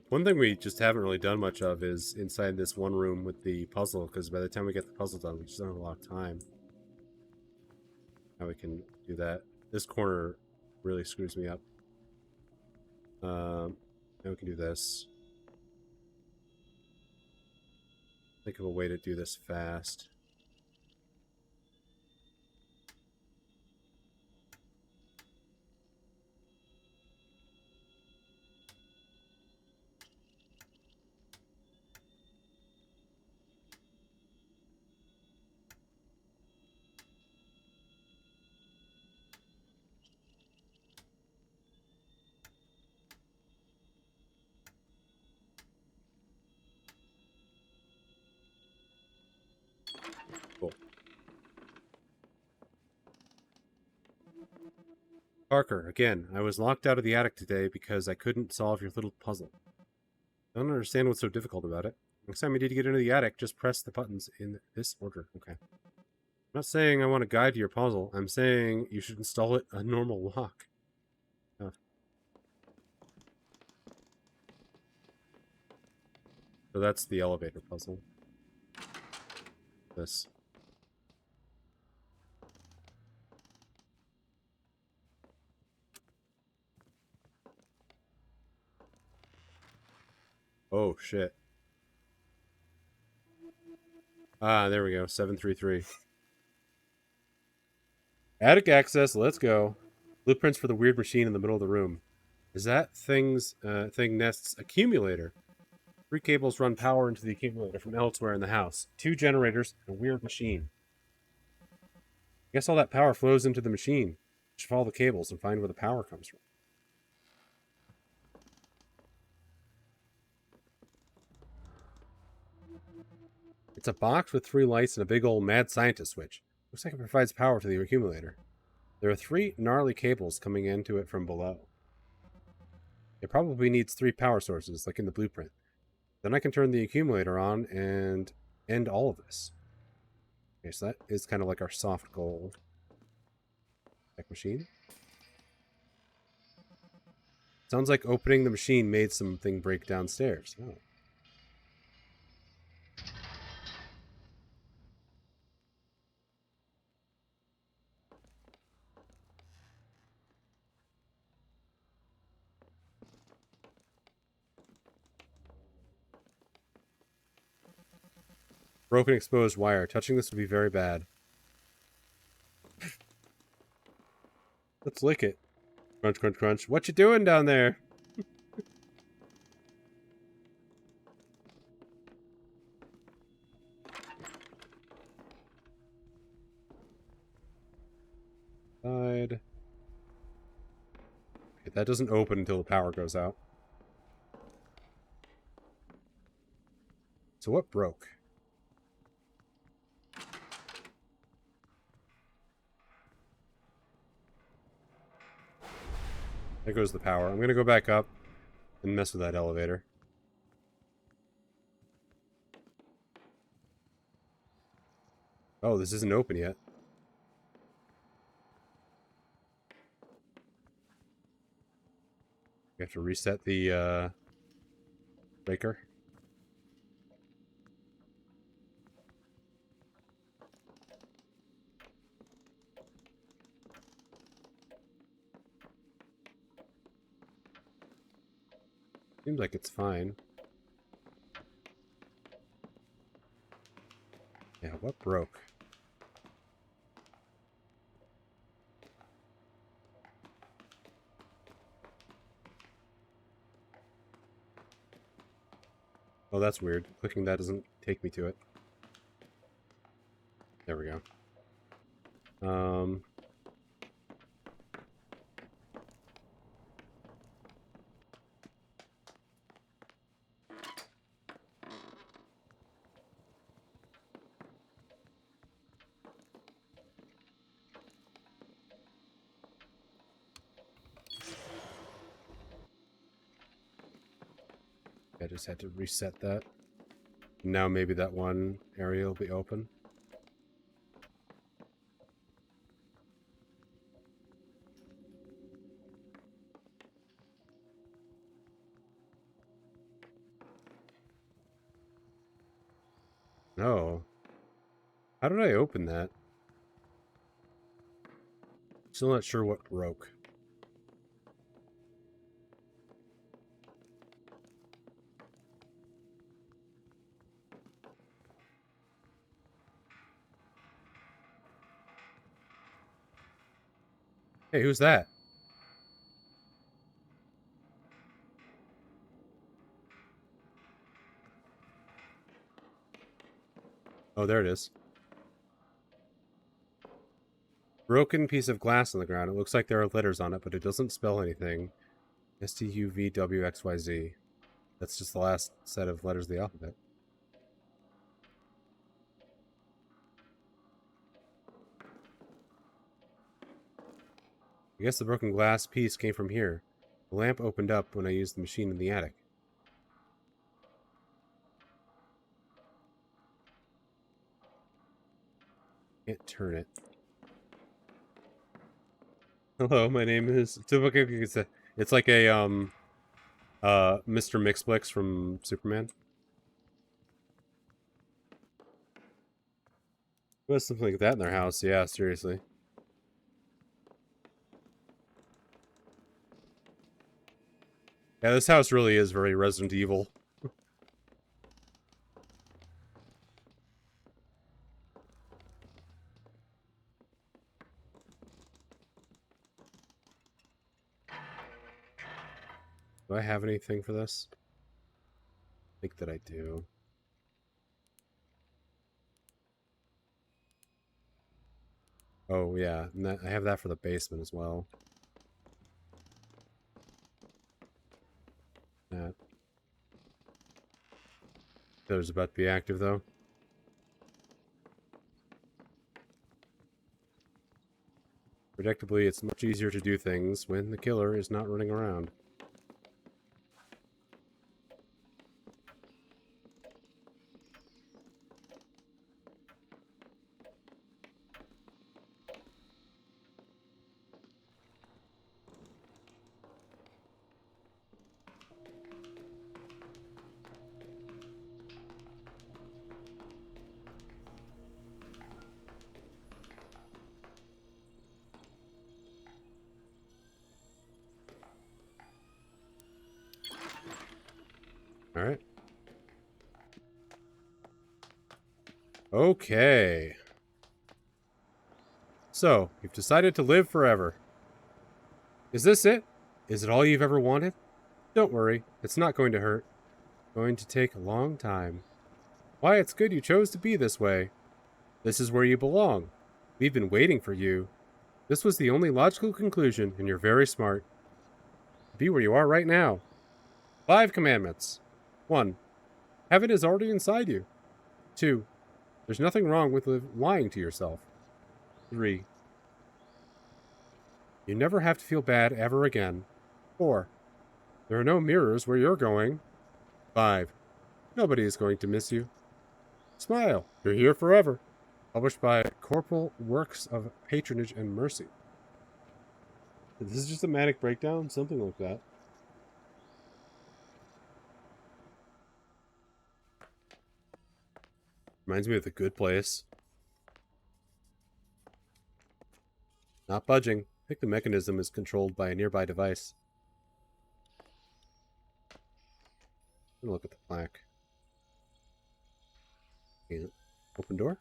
One thing we just haven't really done much of is inside this one room with the puzzle, because by the time we get the puzzle done, we just don't have a lot of time. Now we can do that. This corner really screws me up. Now we can do this. Think of a way to do this fast. Cool. Parker, again, I was locked out of the attic today because I couldn't solve your little puzzle. I don't understand what's so difficult about it. Next time you need to get into the attic, just press the buttons in this order. Okay. I'm not saying I want a guide to your puzzle. I'm saying you should install it a normal lock. Oh. So that's the elevator puzzle. This. Oh, shit. Ah, there we go. 733. Attic access, let's go. Blueprints for the weird machine in the middle of the room. Is that thing Nest's accumulator? 3 cables run power into the accumulator from elsewhere in the house. 2 generators and a weird machine. I guess all that power flows into the machine. Should follow the cables and find where the power comes from. It's a box with 3 lights and a big old mad scientist switch. Looks like it provides power to the accumulator. There are 3 gnarly cables coming into it from below. It probably needs 3 power sources, like in the blueprint. Then I can turn the accumulator on and end all of this. Okay, so that is kind of like our soft goal. Tech machine. Sounds like opening the machine made something break downstairs. Oh. Broken exposed wire. Touching this would be very bad. Let's lick it. Crunch, crunch, crunch. What you doing down there? Side. Okay, that doesn't open until the power goes out. So what broke? There goes the power. I'm gonna go back up and mess with that elevator. Oh, this isn't open yet. We have to reset the breaker. Seems like it's fine. Yeah, what broke? Oh, that's weird. Clicking that doesn't take me to it. There we go. just had to reset that. Now maybe that one area will be open. No. How did I open that? Still not sure what broke. Hey, who's that? Oh, there it is. Broken piece of glass on the ground. It looks like there are letters on it, but it doesn't spell anything. STUVWXYZ. That's just the last set of letters of the alphabet. I guess the broken glass piece came from here. The lamp opened up when I used the machine in the attic. Can't turn it. Hello, my name is... It's like a, Mr. Mixplex from Superman. Who has something like that in their house? Yeah, seriously. Yeah, this house really is very Resident Evil. Do I have anything for this? I think that I do. Oh, yeah. And I have that for the basement as well. That. That was about to be active, though. Predictably, it's much easier to do things when the killer is not running around. Alright. Okay. So, you've decided to live forever. Is this it? Is it all you've ever wanted? Don't worry, it's not going to hurt. It's going to take a long time. Why, it's good you chose to be this way. This is where you belong. We've been waiting for you. This was the only logical conclusion, and you're very smart. Be where you are right now. 5 commandments. 1. Heaven is already inside you. 2. There's nothing wrong with lying to yourself. 3. You never have to feel bad ever again. 4. There are no mirrors where you're going. 5. Nobody is going to miss you. Smile. You're here forever. Published by Corporal Works of Patronage and Mercy. This is just a manic breakdown? Something like that. Reminds me of The Good Place. Not budging. I think the mechanism is controlled by a nearby device. I'm gonna look at the plaque. Yeah. Open door?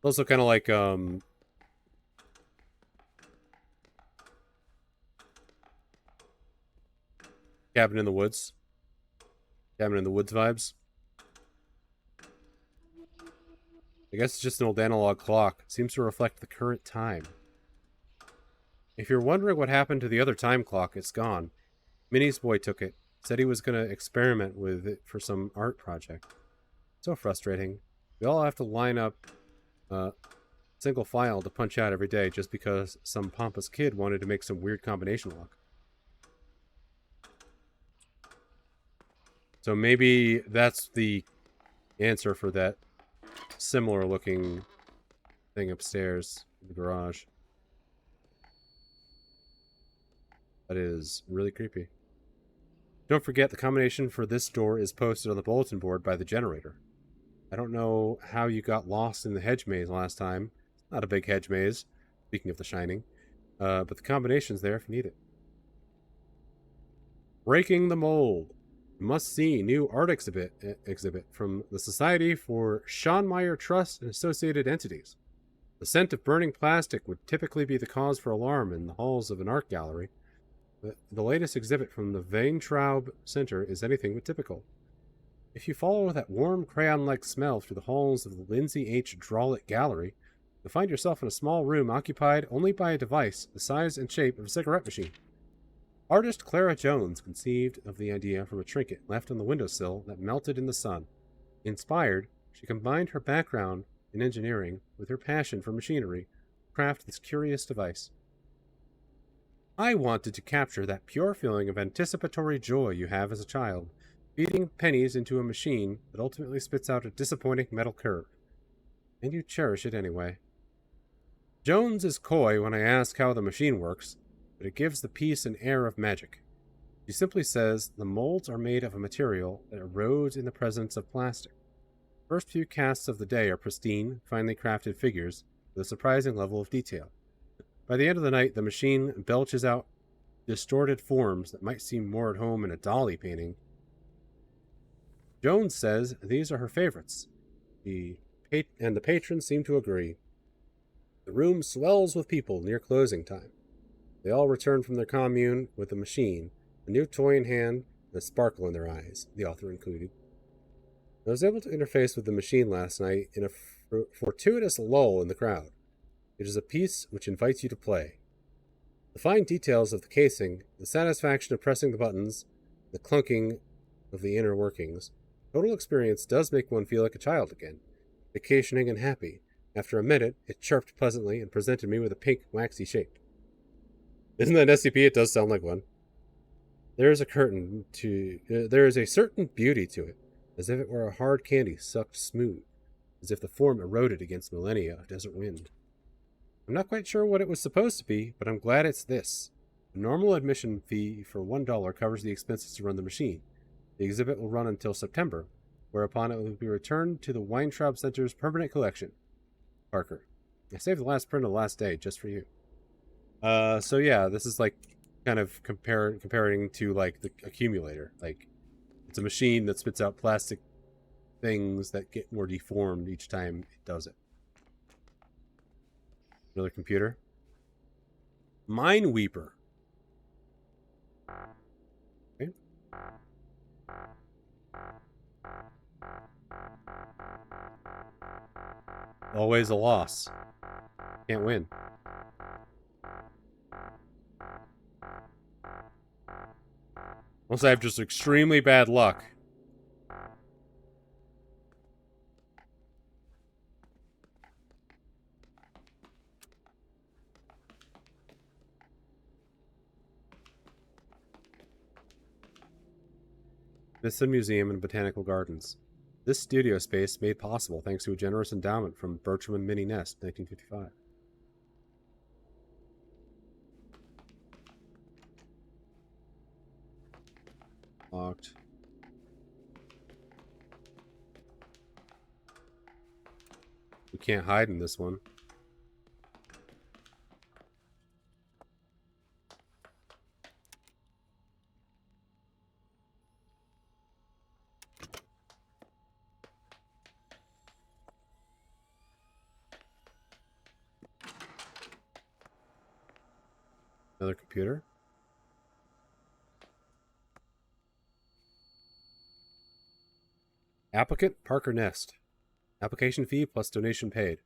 Also kind of like, Cabin in the Woods. Cabin in the Woods vibes. I guess it's just an old analog clock. It seems to reflect the current time. If you're wondering what happened to the other time clock, it's gone. Minnie's boy took it. Said he was going to experiment with it for some art project. So frustrating. We all have to line up single file to punch out every day just because some pompous kid wanted to make some weird combination look. So maybe that's the answer for that similar looking thing upstairs in the garage. That is really creepy. Don't forget the combination for this door is posted on the bulletin board by the generator. I don't know how you got lost in the hedge maze last time. It's not a big hedge maze, speaking of The Shining. But the combination's there if you need it. Breaking the Mold. Must-see new art exhibit from the Society for Schonmeyer Trust and Associated Entities. The scent of burning plastic would typically be the cause for alarm in the halls of an art gallery. The latest exhibit from the Weintraub Center is anything but typical. If you follow that warm crayon-like smell through the halls of the Lindsay H. Drawlett Gallery, you'll find yourself in a small room occupied only by a device the size and shape of a cigarette machine. Artist Clara Jones conceived of the idea from a trinket left on the windowsill that melted in the sun. Inspired, she combined her background in engineering with her passion for machinery to craft this curious device. I wanted to capture that pure feeling of anticipatory joy you have as a child, feeding pennies into a machine that ultimately spits out a disappointing metal curve. And you cherish it anyway. Jones is coy when I ask how the machine works, but it gives the piece an air of magic. She simply says the molds are made of a material that erodes in the presence of plastic. The first few casts of the day are pristine, finely crafted figures with a surprising level of detail. By the end of the night, the machine belches out distorted forms that might seem more at home in a Dali painting. Jones says these are her favorites, and the patrons seem to agree. The room swells with people near closing time. They all return from their commune with the machine, a new toy in hand, and a sparkle in their eyes, the author included. I was able to interface with the machine last night in a fortuitous lull in the crowd. It is a piece which invites you to play. The fine details of the casing, the satisfaction of pressing the buttons, the clunking of the inner workings, total experience does make one feel like a child again, vacationing and happy. After a minute, it chirped pleasantly and presented me with a pink, waxy shape. Isn't that an SCP? It does sound like one. There is a certain beauty to it, as if it were a hard candy sucked smooth, as if the form eroded against millennia of desert wind. I'm not quite sure what it was supposed to be, but I'm glad it's this. The normal admission fee for $1 covers the expenses to run the machine. The exhibit will run until September, whereupon it will be returned to the Weintraub Center's permanent collection. Parker. I saved the last print of the last day just for you. So yeah, this is like kind of comparing to like the accumulator. Like, it's a machine that spits out plastic things that get more deformed each time it does it. Another computer. Mineweaver. Okay. Always a loss. Can't win. Unless I have just extremely bad luck. Vista Museum and Botanical Gardens. This studio space made possible thanks to a generous endowment from Bertram and Minnie Nest, 1955. Locked. We can't hide in this one. Another computer. Applicant Parker Nest. Application fee plus donation paid.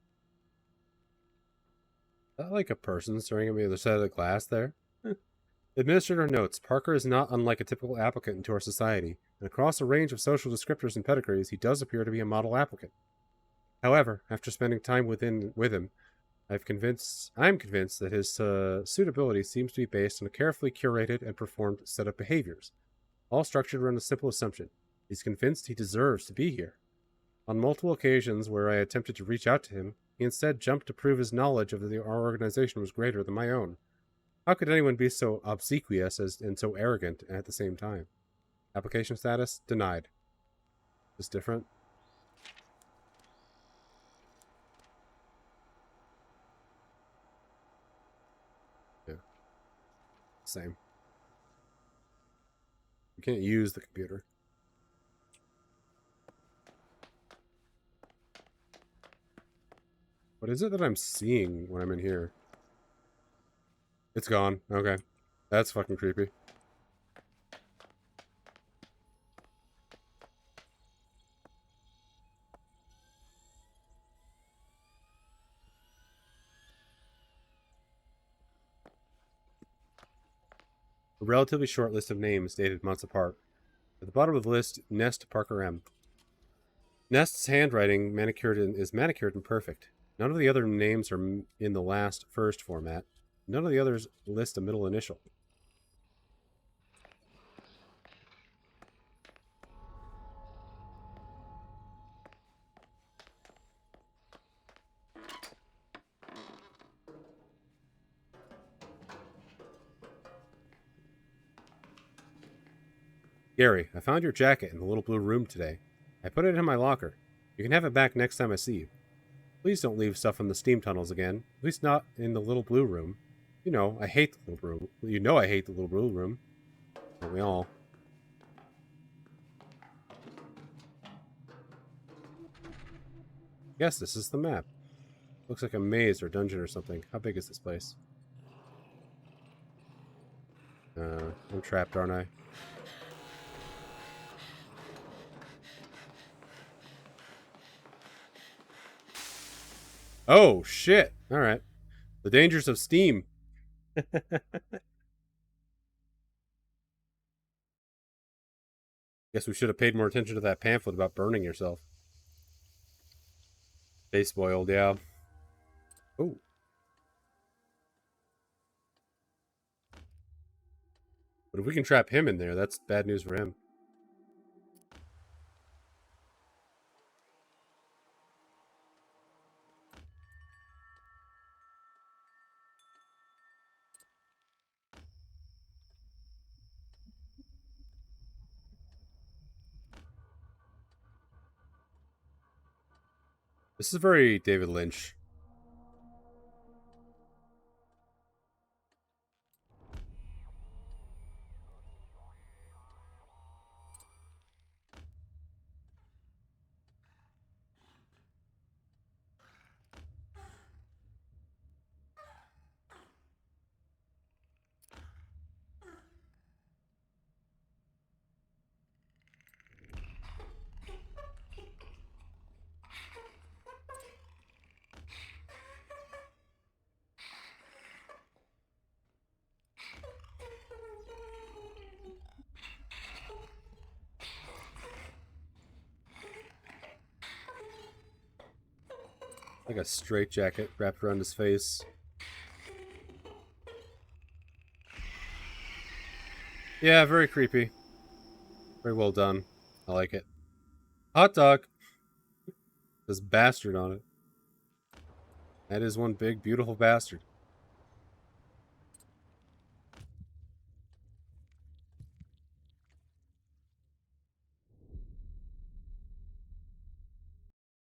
Is that like a person staring at me on the other side of the glass there? Administrator notes, Parker is not unlike a typical applicant into our society, and across a range of social descriptors and pedigrees, he does appear to be a model applicant. However, after spending time with him, I'm convinced that his suitability seems to be based on a carefully curated and performed set of behaviors, all structured around a simple assumption. He's convinced he deserves to be here. On multiple occasions where I attempted to reach out to him, he instead jumped to prove his knowledge of our organization was greater than my own. How could anyone be so obsequious and so arrogant at the same time? Application status? Denied. Is different? Yeah. Same. You can't use the computer. What is it that I'm seeing when I'm in here? It's gone. Okay. That's fucking creepy. A relatively short list of names dated months apart. At the bottom of the list, Nest Parker M. Nest's handwriting is manicured and perfect. None of the other names are in the last first format. None of the others list a middle initial. Gary, I found your jacket in the little blue room today. I put it in my locker. You can have it back next time I see you. Please don't leave stuff in the steam tunnels again. At least not in the little blue room. You know, I hate the little room. You know I hate the little blue room. Don't we all? Yes, this is the map. Looks like a maze or dungeon or something. How big is this place? I'm trapped, aren't I? Oh, shit. All right. The dangers of steam. Guess we should have paid more attention to that pamphlet about burning yourself. Face boiled, yeah. Oh. But if we can trap him in there, that's bad news for him. This is very David Lynch. Like a straitjacket wrapped around his face. Yeah, very creepy. Very well done. I like it. Hot dog. This bastard on it. That is one big, beautiful bastard.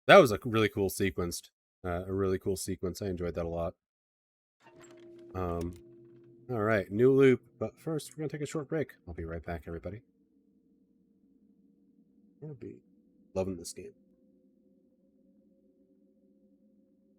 That was a really cool sequence. A really cool sequence. I enjoyed that a lot. All right, new loop. But first, we're gonna take a short break. I'll be right back, everybody. I'll be loving this game.